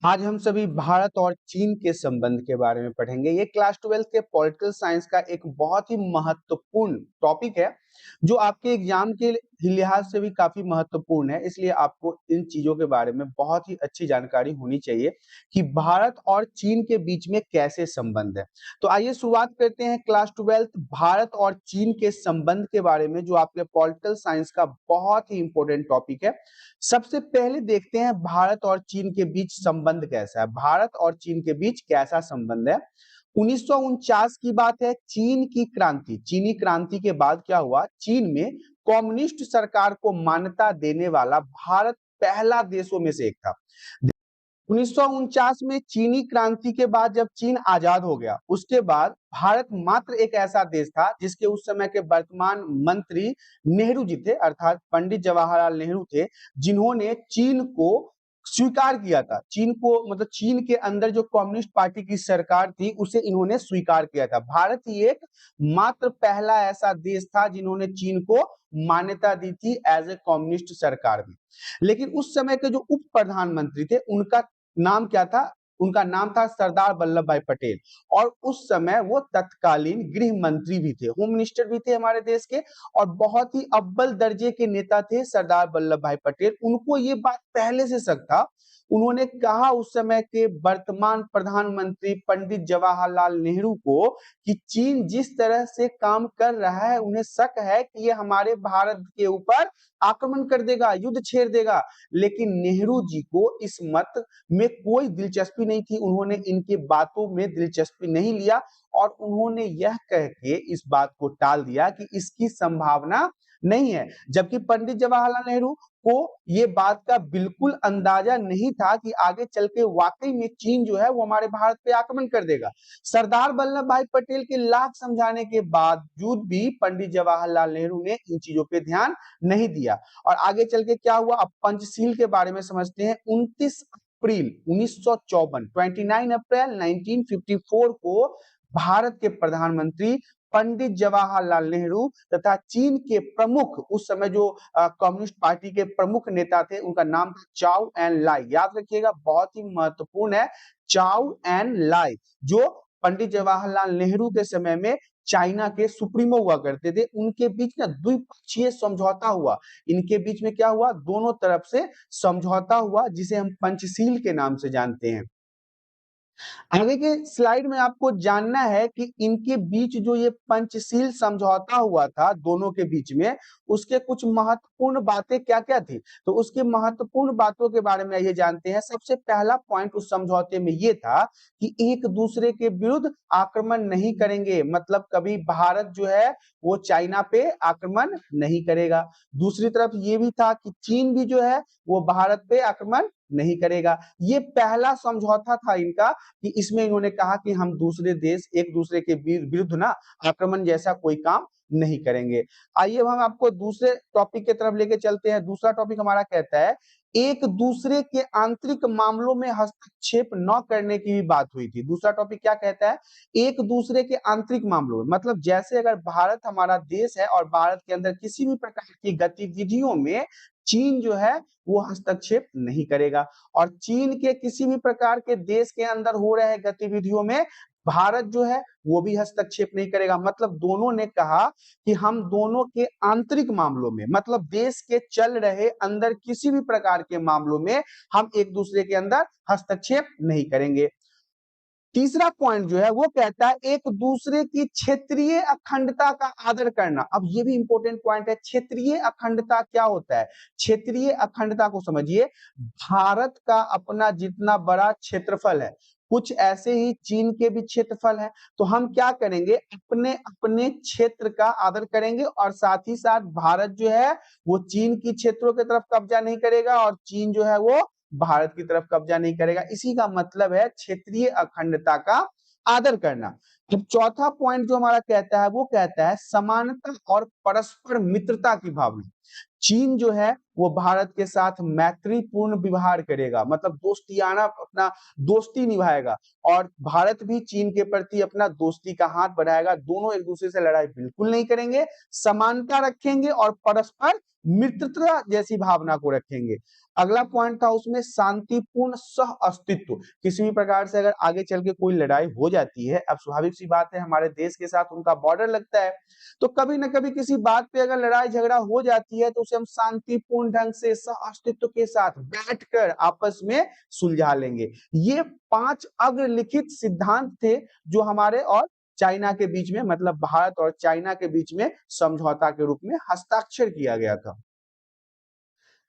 आज हम सभी भारत और चीन के संबंध के बारे में पढ़ेंगे। ये क्लास 12th के पॉलिटिकल साइंस का एक बहुत ही महत्वपूर्ण टॉपिक है, जो आपके एग्जाम के लिहाज से भी काफी महत्वपूर्ण है। इसलिए आपको इन चीजों के बारे में बहुत ही अच्छी जानकारी होनी चाहिए कि भारत और चीन के बीच में कैसे संबंध है। तो आइए शुरुआत करते हैं क्लास 12th भारत और चीन के संबंध के बारे में, जो आपके पॉलिटिकल साइंस का बहुत ही इंपॉर्टेंट टॉपिक है। सबसे पहले देखते हैं भारत और चीन के बीच संबंध कैसा है। भारत और चीन के बीच कैसा संबंध है। 1949 की बात है, चीन की क्रांति, चीनी क्रांति के बाद क्या हुआ, चीन में कम्युनिस्ट सरकार को मान्यता देने वाला भारत पहला देशों में से एक था। 1949 में चीनी क्रांति के बाद जब चीन आजाद हो गया, उसके बाद भारत मात्र एक ऐसा देश था जिसके उस समय के वर्तमान मंत्री नेहरू जी थे, अर्थात पंडित जवाहरलाल नेहरू थे, जिन्होंने चीन को स्वीकार किया था। चीन को मतलब चीन के अंदर जो कम्युनिस्ट पार्टी की सरकार थी उसे इन्होंने स्वीकार किया था। भारत ही एक मात्र पहला ऐसा देश था जिन्होंने चीन को मान्यता दी थी एज ए कम्युनिस्ट सरकार में। लेकिन उस समय के जो उप प्रधानमंत्री थे उनका नाम क्या था, उनका नाम था सरदार वल्लभ भाई पटेल। और उस समय वो तत्कालीन गृह मंत्री भी थे, होम मिनिस्टर भी थे हमारे देश के, और बहुत ही अव्वल दर्जे के नेता थे सरदार वल्लभ भाई पटेल। उनको ये बात पहले से शक था। उन्होंने कहा उस समय के वर्तमान प्रधानमंत्री पंडित जवाहरलाल नेहरू को कि चीन जिस तरह से काम कर रहा है, उन्हें शक है कि ये हमारे भारत के ऊपर आक्रमण कर देगा, युद्ध छेड़ देगा। लेकिन नेहरू जी को इस मत में कोई दिलचस्पी नहीं थी, उन्होंने इनकी बातों में दिलचस्पी नहीं लिया और उन्होंने यह कह के इस बात को टाल दिया कि इसकी संभावना नहीं है। जबकि पंडित जवाहरलाल नेहरू को ये बात का बिल्कुल अंदाजा नहीं था कि आगे चल के वाकई में चीन जो है वो हमारे भारत पे आक्रमण कर देगा। सरदार वल्लभ भाई पटेल के लाख समझाने के बावजूद भी पंडित जवाहरलाल नेहरू ने इन चीजों पे ध्यान नहीं दिया। और आगे चल के क्या हुआ, अब पंचशील के बारे में समझते हैं। 29 अप्रैल 1954, 29 अप्रैल 1954 को भारत के प्रधानमंत्री पंडित जवाहरलाल नेहरू तथा चीन के प्रमुख, उस समय जो कम्युनिस्ट पार्टी के प्रमुख नेता थे, उनका नाम था चाउ एन लाई। याद रखिएगा, बहुत ही महत्वपूर्ण है, चाउ एन लाई, जो पंडित जवाहरलाल नेहरू के समय में चाइना के सुप्रीमो हुआ करते थे। उनके बीच ना द्विपक्षीय समझौता हुआ। इनके बीच में क्या हुआ, दोनों तरफ से समझौता हुआ, जिसे हम पंचशील के नाम से जानते हैं। आगे के स्लाइड में आपको जानना है कि इनके बीच जो ये पंचशील समझौता हुआ था दोनों के बीच में, उसके कुछ महत्वपूर्ण बातें क्या-क्या थी। तो उसके महत्वपूर्ण बातों के बारे में ये जानते हैं। सबसे पहला पॉइंट उस समझौते में ये था कि एक दूसरे के विरुद्ध आक्रमण नहीं करेंगे, मतलब कभी भारत जो है वो चाइना पे आक्रमण नहीं करेगा। दूसरी तरफ ये भी था कि चीन भी जो है वो भारत पे आक्रमण नहीं करेगा। ये पहला समझौता था इनका कि इसमें इन्होंने कहा कि हम दूसरे देश एक दूसरे के विरुद्ध ना आक्रमण जैसा कोई काम नहीं करेंगे। आइए हम आपको दूसरे टॉपिक की तरफ लेके चलते हैं। दूसरा टॉपिक हमारा कहता है एक दूसरे के आंतरिक मामलों में हस्तक्षेप न करने की भी बात हुई थी। दूसरा टॉपिक क्या कहता है, एक दूसरे के आंतरिक मामलों में, मतलब जैसे अगर भारत हमारा देश है और भारत के अंदर किसी भी प्रकार की गतिविधियों में चीन जो है वो हस्तक्षेप नहीं करेगा, और चीन के किसी भी प्रकार के देश के अंदर हो रहे गतिविधियों में भारत जो है वो भी हस्तक्षेप नहीं करेगा। मतलब दोनों ने कहा कि हम दोनों के आंतरिक मामलों में, मतलब देश के चल रहे अंदर किसी भी प्रकार के मामलों में हम एक दूसरे के अंदर हस्तक्षेप नहीं करेंगे। तीसरा पॉइंट जो है वो कहता है एक दूसरे की क्षेत्रीय अखंडता का आदर करना। अब ये भी इंपॉर्टेंट पॉइंट है, क्षेत्रीय अखंडता क्या होता है। क्षेत्रीय अखंडता को समझिए, भारत का अपना जितना बड़ा क्षेत्रफल है, कुछ ऐसे ही चीन के भी क्षेत्रफल है, तो हम क्या करेंगे, अपने अपने क्षेत्र का आदर करेंगे, और साथ ही साथ भारत जो है वो चीन की क्षेत्रों की तरफ कब्जा नहीं करेगा और चीन जो है वो भारत की तरफ कब्जा नहीं करेगा। इसी का मतलब है क्षेत्रीय अखंडता का आदर करना। अब चौथा पॉइंट जो हमारा कहता है वो कहता है समानता और परस्पर मित्रता की भावना। चीन जो है वो भारत के साथ मैत्रीपूर्ण व्यवहार करेगा, मतलब दोस्तियाना अपना दोस्ती निभाएगा, और भारत भी चीन के प्रति अपना दोस्ती का हाथ बढ़ाएगा। दोनों एक दूसरे से लड़ाई बिल्कुल नहीं करेंगे, समानता रखेंगे और परस्पर मित्रता जैसी भावना को रखेंगे। अगला पॉइंट था उसमें शांतिपूर्ण सह अस्तित्व। किसी भी प्रकार से अगर आगे चल के कोई लड़ाई हो जाती है, अब स्वाभाविक सी बात है हमारे देश के साथ उनका बॉर्डर लगता है, तो कभी न कभी किसी बात पे अगर लड़ाई झगड़ा हो जाती है तो उसे हम शांतिपूर्ण ढंग से सह अस्तित्व के साथ बैठकर आपस में सुलझा लेंगे। ये 5 अग्रलिखित सिद्धांत थे जो हमारे और चाइना के बीच में, मतलब भारत और चाइना के बीच में समझौता के रूप में हस्ताक्षर किया गया था।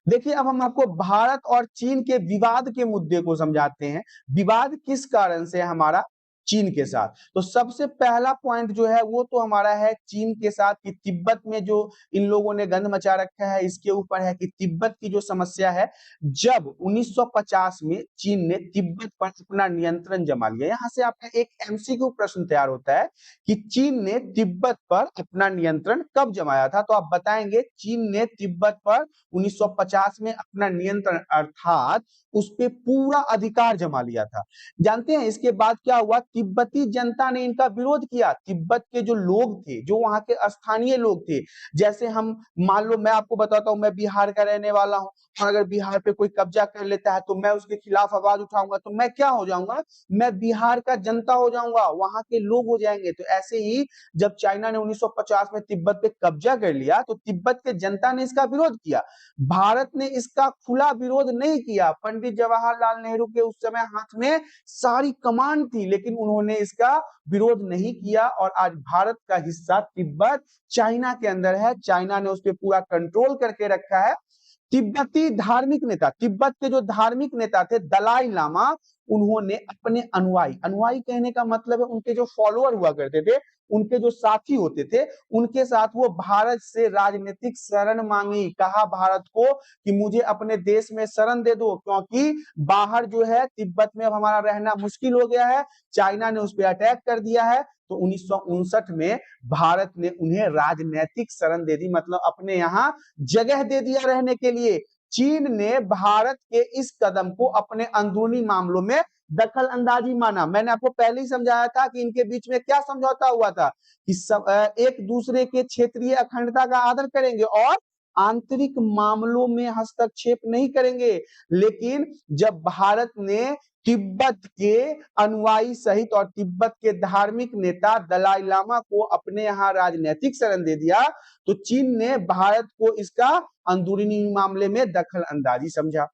देखिए अब हम आपको भारत और चीन के विवाद के मुद्दे को समझाते हैं। विवाद किस कारण से हमारा चीन के साथ? तो सबसे पहला पॉइंट जो है वो तो हमारा है चीन के साथ कि तिब्बत में जो इन लोगों ने गंद मचा रखा है, इसके ऊपर है कि तिब्बत की जो समस्या है, जब 1950 में चीन ने तिब्बत पर अपना नियंत्रण जमा लिया। यहां से आपका एक एमसीक्यू प्रश्न तैयार होता है कि चीन ने तिब्बत पर अपना नियंत्रण कब जमाया था? तो आप बताएंगे चीन ने तिब्बत पर 1950 में अपना नियंत्रण अर्थात उस पे पूरा अधिकार जमा लिया था। जानते हैं इसके बाद क्या हुआ? तिब्बती जनता ने इनका विरोध किया। तिब्बत के जो लोग थे, जो वहां के स्थानीय लोग थे, जैसे हम मान लो मैं आपको बताता हूं, मैं बिहार का रहने वाला हूं, और अगर बिहार पे कोई कब्जा कर लेता है तो मैं उसके खिलाफ आवाज उठाऊंगा, तो मैं क्या हो जाऊंगा? मैं बिहार का जनता हो जाऊंगा, वहां के लोग हो जाएंगे। तो ऐसे ही जब चाइना ने 1950 में तिब्बत पे कब्जा कर लिया तो तिब्बत के जनता ने इसका विरोध किया। भारत ने इसका खुला विरोध नहीं किया। पंडित जवाहरलाल नेहरू के उस समय हाथ में सारी कमान थी, लेकिन उन्होंने इसका विरोध नहीं किया, और आज भारत का हिस्सा तिब्बत चाइना के अंदर है। चाइना ने उस पर पूरा कंट्रोल करके रखा है। तिब्बती धार्मिक नेता, तिब्बत के जो धार्मिक नेता थे दलाई लामा, उन्होंने अपने अनुयायी, अनुयायी कहने का मतलब है उनके जो फॉलोअर हुआ करते थे, उनके जो साथी होते थे, उनके साथ वो भारत से राजनीतिक शरण मांगी। कहा भारत को कि मुझे अपने देश में शरण दे दो, क्योंकि बाहर जो है तिब्बत में अब हमारा रहना मुश्किल हो गया है, चाइना ने उस पर अटैक कर दिया है। तो 1959 में भारत ने उन्हें राजनीतिक शरण दे दी, मतलब अपने यहाँ जगह दे दिया रहने के लिए। चीन ने भारत के इस कदम को अपने अंदरूनी मामलों में दखल अंदाजी माना। मैंने आपको पहले ही समझाया था कि इनके बीच में क्या समझौता हुआ था कि एक दूसरे के क्षेत्रीय अखंडता का आदर करेंगे और आंतरिक मामलों में हस्तक्षेप नहीं करेंगे। लेकिन जब भारत ने तिब्बत के अनुयायी सहित और तिब्बत के धार्मिक नेता दलाई लामा को अपने यहाँ राजनीतिक शरण दे दिया, तो चीन ने भारत को इसका अंदरूनी मामले में दखल अंदाजी समझा।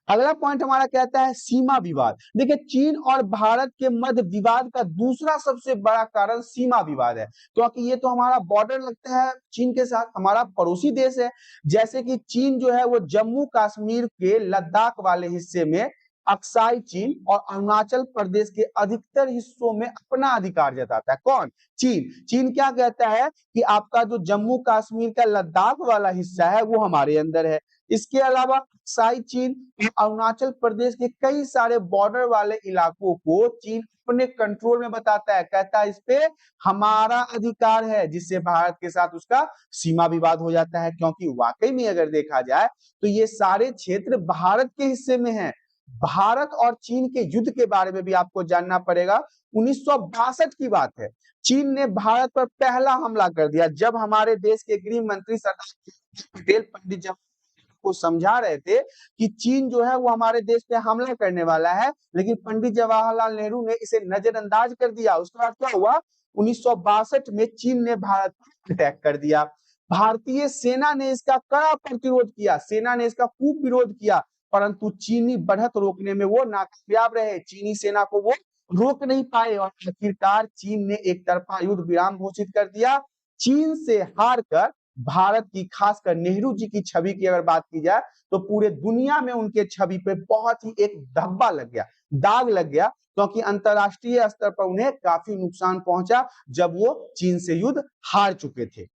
अगला पॉइंट हमारा कहता है सीमा विवाद। देखिए चीन और भारत के मध्य विवाद का दूसरा सबसे बड़ा कारण सीमा विवाद है, क्योंकि ये तो हमारा बॉर्डर लगता है चीन के साथ, हमारा पड़ोसी देश है। जैसे कि चीन जो है वो जम्मू कश्मीर के लद्दाख वाले हिस्से में अक्साई चीन और अरुणाचल प्रदेश के अधिकतर हिस्सों में अपना अधिकार जताता है। कौन? चीन। चीन क्या कहता है कि आपका जो जम्मू कश्मीर का लद्दाख वाला हिस्सा है वो हमारे अंदर है। इसके अलावा अक्साई चीन अरुणाचल प्रदेश के कई सारे बॉर्डर वाले इलाकों को चीन अपने कंट्रोल में बताता है, कहता है इस पे हमारा अधिकार है, जिससे भारत के साथ उसका सीमा विवाद हो जाता है। क्योंकि वाकई में अगर देखा जाए तो ये सारे क्षेत्र भारत के हिस्से में हैं। भारत और चीन के युद्ध के बारे में भी आपको जानना पड़ेगा। 1962 की बात है, चीन ने भारत पर पहला हमला कर दिया जब हमारे देश के गृह मंत्री सरदार पटेल पंडित जवाहरलाल को समझा रहे थे कि चीन जो है वो हमारे देश पे हमला करने वाला है, लेकिन पंडित जवाहरलाल नेहरू ने इसे नजरअंदाज कर दिया। उसके बाद क्या हुआ? 1962 में चीन ने भारत पर अटैक कर दिया। भारतीय सेना ने इसका कड़ा प्रतिरोध किया, सेना ने इसका खूब विरोध किया, परंतु चीनी बढ़त रोकने में वो नाकामयाब रहे। चीनी सेना को वो रोक नहीं पाए और आखिरकार चीन ने एक तरफा युद्ध विराम घोषित कर दिया। चीन से हार कर भारत की, खासकर नेहरू जी की छवि की अगर बात की जाए तो पूरे दुनिया में उनके छवि पे बहुत ही एक धब्बा लग गया, दाग लग गया, क्योंकि अंतरराष्ट्रीय स्तर पर उन्हें काफी नुकसान पहुंचा जब वो चीन से युद्ध हार चुके थे।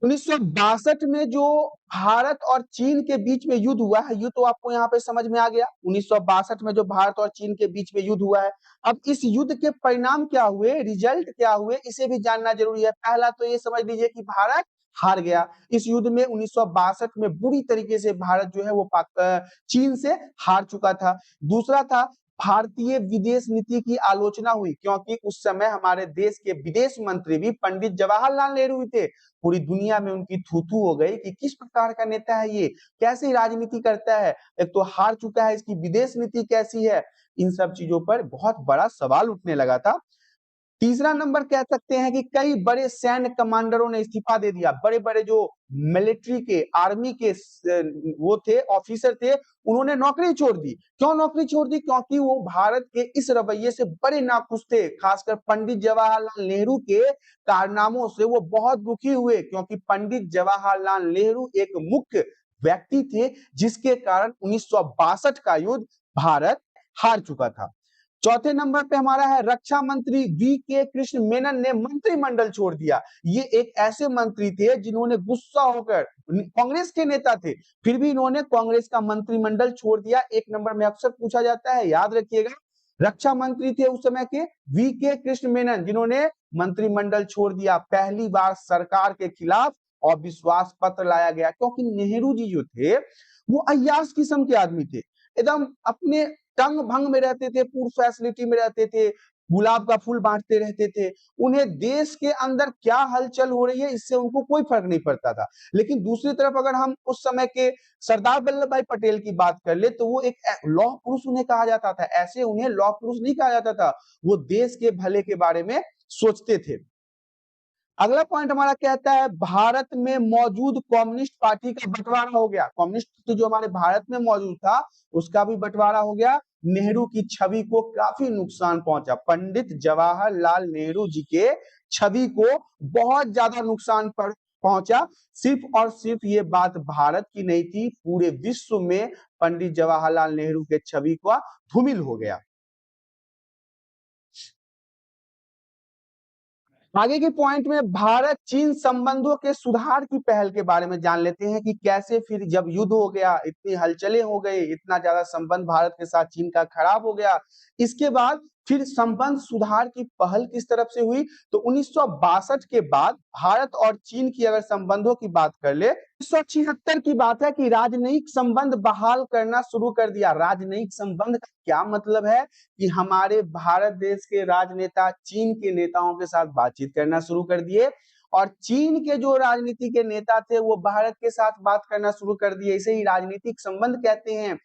1962 में जो भारत और चीन के बीच में युद्ध हुआ है, युद्ध तो आपको यहाँ पे समझ में आ गया। 1962 में जो भारत और चीन के बीच में युद्ध हुआ है, अब इस युद्ध के परिणाम क्या हुए, रिजल्ट क्या हुए, इसे भी जानना जरूरी है। पहला तो ये समझ लीजिए कि भारत हार गया इस युद्ध में। 1962 में बुरी तरीके से भारत जो है वो चीन से हार चुका था। दूसरा था भारतीय विदेश नीति की आलोचना हुई, क्योंकि उस समय हमारे देश के विदेश मंत्री भी पंडित जवाहरलाल नेहरू भी थे। पूरी दुनिया में उनकी थू-थू हो गई कि किस प्रकार का नेता है ये, कैसी राजनीति करता है, एक तो हार चुका है, इसकी विदेश नीति कैसी है। इन सब चीजों पर बहुत बड़ा सवाल उठने लगा था। तीसरा नंबर कह सकते हैं कि कई बड़े सैन्य कमांडरों ने इस्तीफा दे दिया। बड़े-बड़े जो मिलिट्री के, आर्मी के वो थे, ऑफिसर थे, उन्होंने नौकरी छोड़ दी। क्यों नौकरी छोड़ दी? क्योंकि वो भारत के इस रवैये से बड़े नाखुश थे। खासकर पंडित जवाहरलाल नेहरू के कारनामों से वो बहुत दुखी हुए, क्योंकि पंडित जवाहरलाल नेहरू एक मुख्य व्यक्ति थे, जिसके कारण 1962 का युद्ध भारत हार चुका था। चौथे नंबर पे हमारा है रक्षा मंत्री वी के कृष्ण मेनन ने मंत्रिमंडल छोड़ दिया। ये एक ऐसे मंत्री थे जिन्होंने गुस्सा होकर, कांग्रेस के नेता थे, फिर भी इन्होंने कांग्रेस का मंत्रिमंडल छोड़ दिया। एक नंबर में अक्सर पूछा जाता है, याद रखिएगा। रक्षा मंत्री थे उस समय के वी के कृष्ण मेनन, जिन्होंने मंत्रिमंडल छोड़ दिया। पहली बार सरकार के खिलाफ अविश्वास पत्र लाया गया, क्योंकि नेहरू जी जो थे वो अय्याश किस्म के आदमी थे, एकदम अपने तंग भंग में रहते थे, पूर्ण फैसिलिटी में रहते थे, गुलाब का फूल बांटते रहते थे। उन्हें देश के अंदर क्या हलचल हो रही है इससे उनको कोई फर्क नहीं पड़ता था। लेकिन दूसरी तरफ अगर हम उस समय के सरदार वल्लभ भाई पटेल की बात कर ले, तो वो एक लौह पुरुष उन्हें कहा जाता था। ऐसे उन्हें लौह पुरुष नहीं कहा जाता था, वो देश के भले के बारे में सोचते थे। अगला पॉइंट हमारा कहता है भारत में मौजूद कम्युनिस्ट पार्टी का बंटवारा हो गया। कम्युनिस्ट पार्टी जो हमारे भारत में मौजूद था उसका भी बंटवारा हो गया। नेहरू की छवि को काफी नुकसान पहुंचा। पंडित जवाहरलाल नेहरू जी के छवि को बहुत ज्यादा नुकसान पहुंचा। सिर्फ और सिर्फ ये बात भारत की नहीं थी, पूरे विश्व में पंडित जवाहरलाल नेहरू के छवि का धूमिल हो गया। आगे के पॉइंट में भारत चीन संबंधों के सुधार की पहल के बारे में जान लेते हैं कि कैसे फिर जब युद्ध हो गया, इतनी हलचलें हो गई, इतना ज्यादा संबंध भारत के साथ चीन का खराब हो गया, इसके बाद फिर संबंध सुधार की पहल किस तरफ से हुई। तो 1962 के बाद भारत और चीन की अगर संबंधों की बात कर ले, 1976 की बात है कि राजनयिक संबंध बहाल करना शुरू कर दिया। राजनयिक संबंध का क्या मतलब है कि हमारे भारत देश के राजनेता चीन के नेताओं के साथ बातचीत करना शुरू कर दिए, और चीन के जो राजनीति के नेता थे वो भारत के साथ बात करना शुरू कर दिए। इसे ही राजनीतिक संबंध कहते हैं।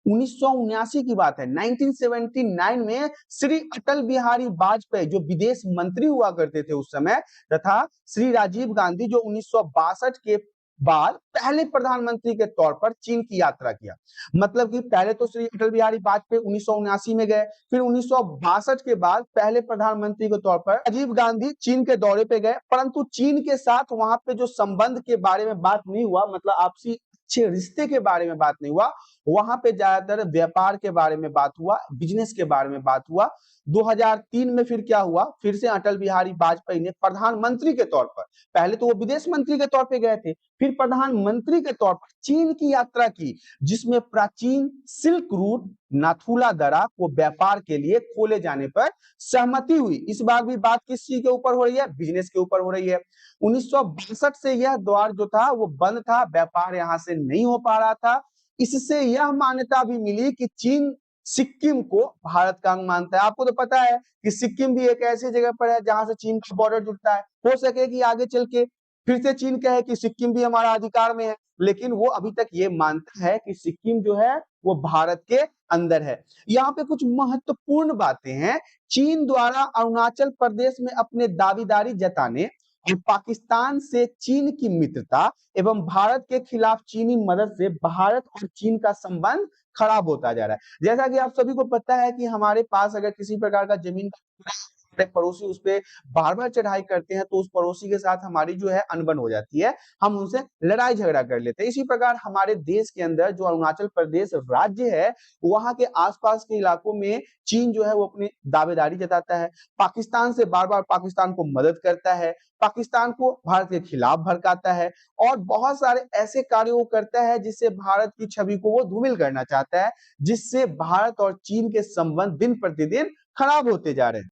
1979 की बात है, 1979 में श्री अटल बिहारी वाजपेयी जो विदेश मंत्री हुआ करते थे उस समय, तथा श्री राजीव गांधी जो 1962 के बाद पहले प्रधानमंत्री के तौर पर चीन की यात्रा किया। मतलब कि पहले तो श्री अटल बिहारी वाजपेयी 1979 में गए, फिर 1962 के बाद पहले प्रधानमंत्री के तौर पर राजीव गांधी चीन के दौरे पे गए। परंतु चीन के साथ वहां पे जो संबंध के बारे में बात नहीं हुआ, मतलब आपसी अच्छे रिश्ते के बारे में बात नहीं हुआ, वहां पे ज्यादातर व्यापार के बारे में बात हुआ, बिजनेस के बारे में बात हुआ। 2003 में फिर क्या हुआ, फिर से अटल बिहारी वाजपेयी ने प्रधानमंत्री के तौर पर, पहले तो वो विदेश मंत्री के तौर पे गए थे, फिर प्रधानमंत्री के तौर पर चीन की यात्रा की, जिसमें प्राचीन सिल्क रूट नाथुला दर्रा को व्यापार के लिए खोले जाने पर सहमति हुई। इस बार भी बात किस चीज के ऊपर हो रही है, बिजनेस के ऊपर हो रही है। 1962 से यह द्वार जो था वो बंद था, व्यापार यहां से नहीं हो पा रहा था। इससे यह मान्यता भी मिली कि चीन सिक्किम को भारत का अंग मानता है। आपको तो पता है कि सिक्किम भी एक ऐसी जगह पर है जहां से चीन का बॉर्डर जुड़ता है। हो सके कि आगे चल के फिर से चीन कहे कि सिक्किम भी हमारा अधिकार में है, लेकिन वो अभी तक ये मानता है कि सिक्किम जो है वो भारत के अंदर है। यहाँ पे कुछ महत्वपूर्ण बातें हैं। चीन द्वारा अरुणाचल प्रदेश में अपने दावेदारी जताने और पाकिस्तान से चीन की मित्रता एवं भारत के खिलाफ चीनी मदद से भारत और चीन का संबंध खराब होता जा रहा है। जैसा कि आप सभी को पता है कि हमारे पास अगर किसी प्रकार का जमीन का पड़ोसी उस पे बार-बार चढ़ाई करते हैं, तो उस पड़ोसी के साथ हमारी जो है अनबन हो जाती है, हम उनसे लड़ाई-झगड़ा कर लेते हैं। इसी प्रकार हमारे देश के अंदर जो अरुणाचल प्रदेश राज्य है, वहाँ के आस-पास के इलाकों में चीन जो है वो अपनी दावेदारी जताता है, पाकिस्तान से बार-बार पाकिस्तान को मदद करता है, पाकिस्तान को भारत के खिलाफ भड़काता है और बहुत सारे ऐसे कार्य वो करता है जिससे भारत की छवि को वो धूमिल करना चाहता है, जिससे भारत और चीन के संबंध दिन प्रतिदिन खराब होते जा रहे हैं।